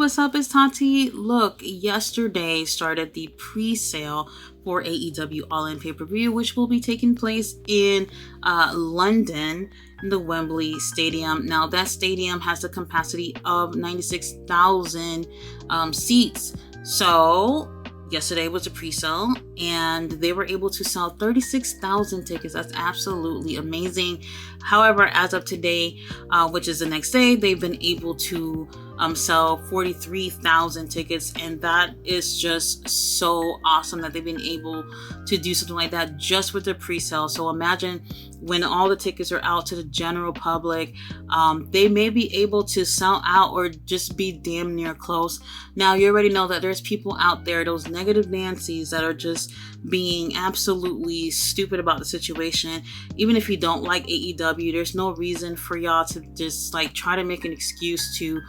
what's up? It's Tati. Look, yesterday started the pre-sale for AEW All-In Pay-Per-View, which will be taking place in London, in the Wembley Stadium. Now, that stadium has a capacity of 96,000 seats. So, yesterday was a pre-sale, and they were able to sell 36,000 tickets. That's absolutely amazing. However, as of today, which is the next day, they've been able to sell 43,000 tickets, and that is just so awesome that they've been able to do something like that just with the pre-sale. So imagine when all the tickets are out to the general public, they may be able to sell out or just be damn near close. Now, you already know that there's people out there, those negative Nancy's, that are just being absolutely stupid about the situation. Even if you don't like AEW, there's no reason for y'all to just like try to make an excuse to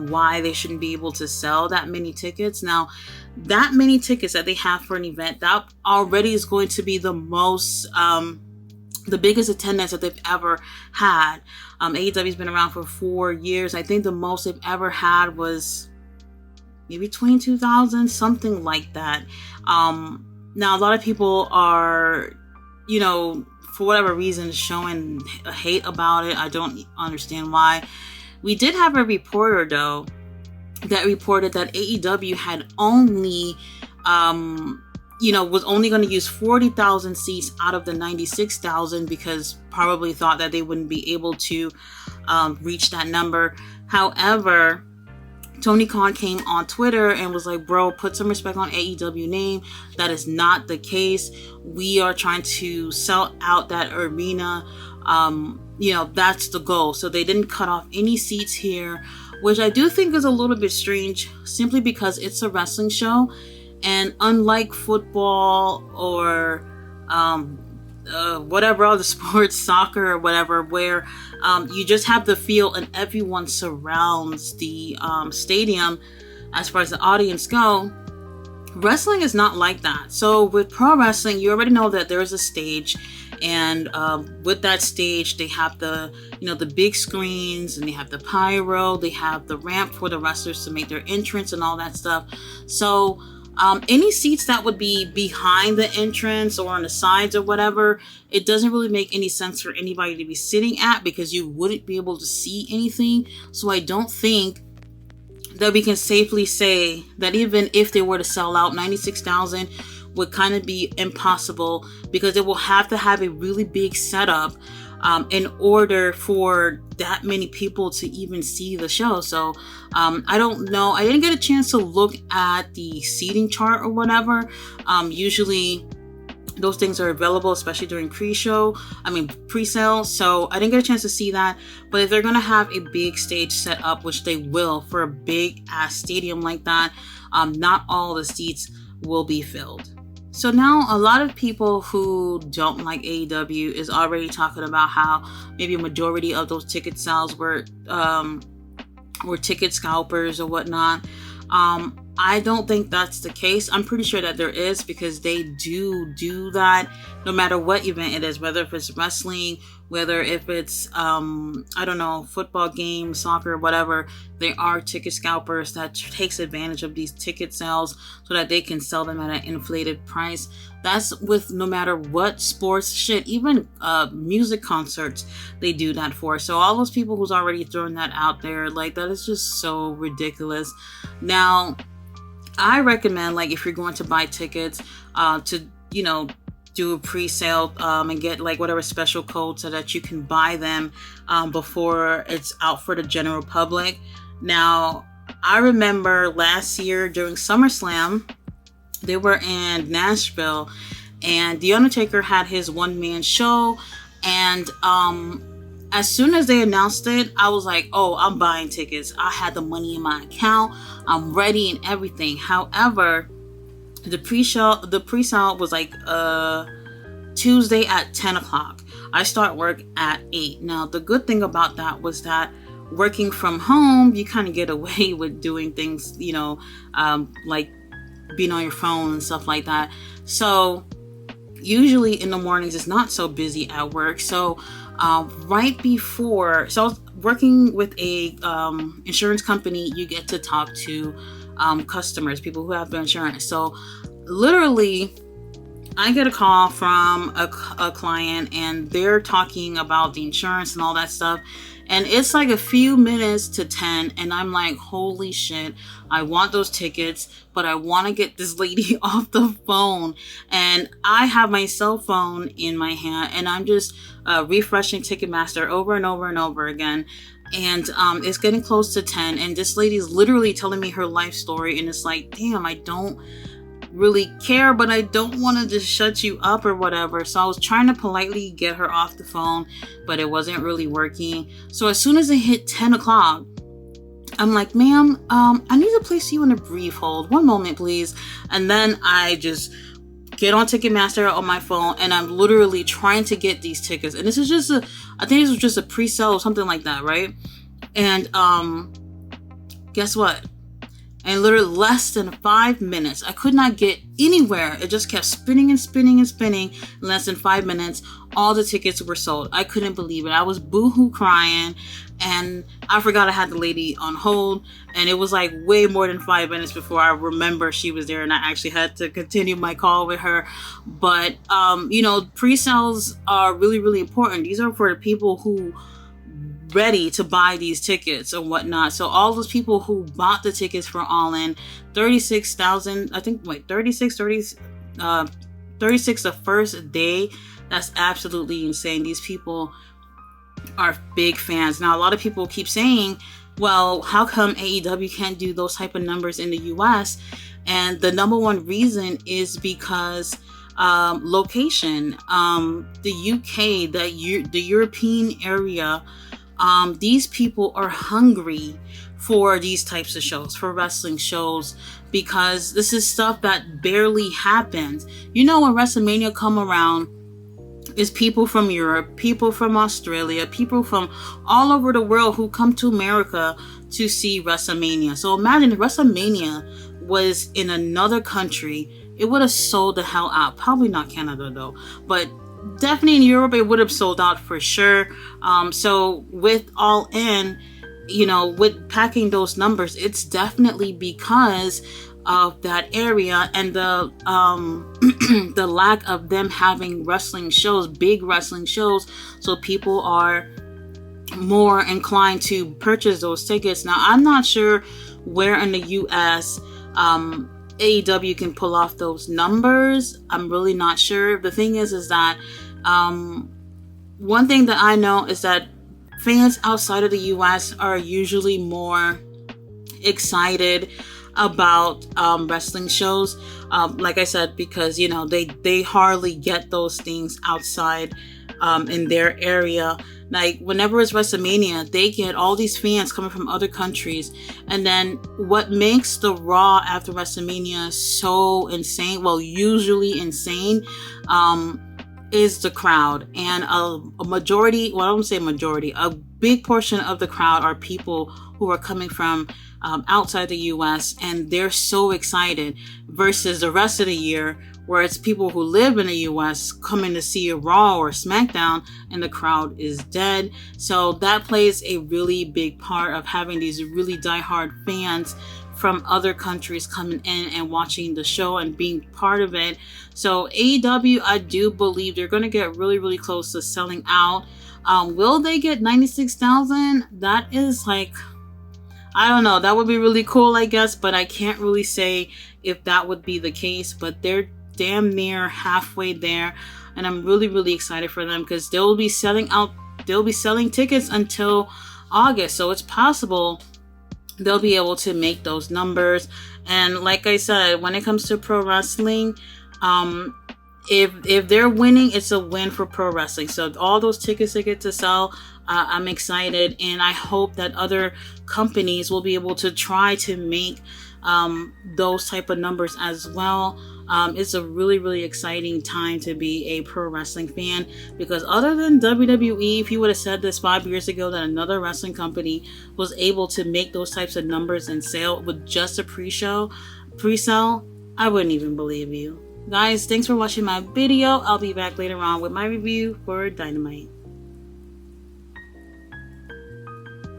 why they shouldn't be able to sell that many tickets. Now, that many tickets that they have for an event, that already is going to be the most, the biggest attendance that they've ever had. AEW's been around for 4 years. I think the most they've ever had was maybe 22,000, something like that. Now, a lot of people are, for whatever reason, showing hate about it. I don't understand why. We did have a reporter, though, that reported that AEW had only, was only going to use 40,000 seats out of the 96,000 because probably thought that they wouldn't be able to reach that number. However, Tony Khan came on Twitter and was like, bro, put some respect on AEW name. That is not the case. We are trying to sell out that arena. That's the goal. So they didn't cut off any seats here, which I do think is a little bit strange, simply because it's a wrestling show. And unlike football or whatever other sports, soccer or whatever, where you just have the field and everyone surrounds the stadium as far as the audience go, wrestling is not like that. So with pro wrestling, you already know that there is a stage, and with that stage, they have the big screens, and they have the pyro, they have the ramp for the wrestlers to make their entrance and all that stuff. So any seats that would be behind the entrance or on the sides or whatever, it doesn't really make any sense for anybody to be sitting at, because you wouldn't be able to see anything. So I don't think that we can safely say that even if they were to sell out, 96,000 would kind of be impossible, because they will have to have a really big setup in order for that many people to even see the show. So I don't know. I didn't get a chance to look at the seating chart or whatever. Usually those things are available, especially during pre-sale. So I didn't get a chance to see that. But if they're going to have a big stage set up, which they will for a big ass stadium like that, not all the seats will be filled. So now a lot of people who don't like AEW is already talking about how maybe a majority of those ticket sales were ticket scalpers or whatnot. I don't think that's the case. I'm pretty sure that there is, because they do that no matter what event it is, whether if it's wrestling, whether if it's, football games, soccer, whatever. There are ticket scalpers that takes advantage of these ticket sales so that they can sell them at an inflated price. That's with no matter what sports shit, even music concerts, they do that for. So all those people who's already throwing that out there, like, that is just so ridiculous. Now, I recommend, like, if you're going to buy tickets, to, do a pre-sale and get like whatever special code so that you can buy them before it's out for the general public. Now, I remember last year during SummerSlam, they were in Nashville, and The Undertaker had his one-man show, and as soon as they announced it, I was like, oh, I'm buying tickets. I had the money in my account. I'm ready and everything. However, the pre-sale was like Tuesday at 10 o'clock. I start work at 8. Now, the good thing about that was that working from home, you kind of get away with doing things, like being on your phone and stuff like that. So usually in the mornings, it's not so busy at work. So right before. So I was working with a insurance company. You get to talk to customers, people who have their insurance. So literally, I get a call from a client, and they're talking about the insurance and all that stuff. And it's like a few minutes to 10, and I'm like, holy shit, I want those tickets, but I want to get this lady off the phone. And I have my cell phone in my hand, and I'm just refreshing Ticketmaster over and over and over again. And it's getting close to 10, and this lady's literally telling me her life story, and it's like, damn, I don't really care, but I don't want to just shut you up or whatever. So I was trying to politely get her off the phone, but it wasn't really working. So as soon as it hit 10 o'clock, I'm like, ma'am, I need to place you in a brief hold. One moment, please. And then I just get on Ticketmaster on my phone, and I'm literally trying to get these tickets. And this is just I think this was just a pre-sale or something like that, right? And guess what? And literally less than 5 minutes, I could not get anywhere. It just kept spinning and spinning and spinning. In less than 5 minutes, all the tickets were sold. I couldn't believe it. I was boohoo crying, and I forgot I had the lady on hold. And it was like way more than 5 minutes before I remember she was there, and I actually had to continue my call with her. But, pre-sales are really, really important. These are for the people who ready to buy these tickets and whatnot. So all those people who bought the tickets for All In, 36,000, I think, 36 the first day. That's absolutely insane. These people are big fans. Now, a lot of people keep saying, well, how come AEW can't do those type of numbers in the US? And the number one reason is because location. The UK, the European area, these people are hungry for these types of shows, for wrestling shows, because this is stuff that barely happens. When WrestleMania come around, it's people from Europe, people from Australia, people from all over the world who come to America to see WrestleMania. So imagine if WrestleMania was in another country, it would have sold the hell out. Probably not Canada though, but definitely in Europe, it would have sold out for sure. So with All In, with packing those numbers, it's definitely because of that area and the the lack of them having wrestling shows, big wrestling shows. So people are more inclined to purchase those tickets. Now, I'm not sure where in the US AEW can pull off those numbers. I'm really not sure. The thing is that one thing that I know is that fans outside of the US are usually more excited about wrestling shows. Like I said, because they hardly get those things outside in their area. Like whenever it's WrestleMania, they get all these fans coming from other countries. And then what makes the Raw after WrestleMania so insane, well, usually insane, is the crowd. And a majority, well, I don't say majority, a big portion of the crowd are people who are coming from outside the US, and they're so excited, versus the rest of the year where it's people who live in the US coming to see a Raw or SmackDown, and the crowd is dead. So that plays a really big part of having these really diehard fans from other countries coming in and watching the show and being part of it. So AEW, I do believe they're going to get really, really close to selling out. Will they get 96,000? That is like, I don't know. That would be really cool, I guess, but I can't really say if that would be the case. But they're damn near halfway there, and I'm really, really excited for them because they'll be selling tickets until August. So it's possible they'll be able to make those numbers. And like I said, when it comes to pro wrestling, if they're winning, it's a win for pro wrestling. So all those tickets they get to sell, I'm excited, and I hope that other companies will be able to try to make those type of numbers as well. It's a really, really exciting time to be a pro wrestling fan, because other than WWE, if you would have said this 5 years ago that another wrestling company was able to make those types of numbers and sale with just a pre-sale, I wouldn't even believe you. Guys, thanks for watching my video. I'll be back later on with my review for Dynamite.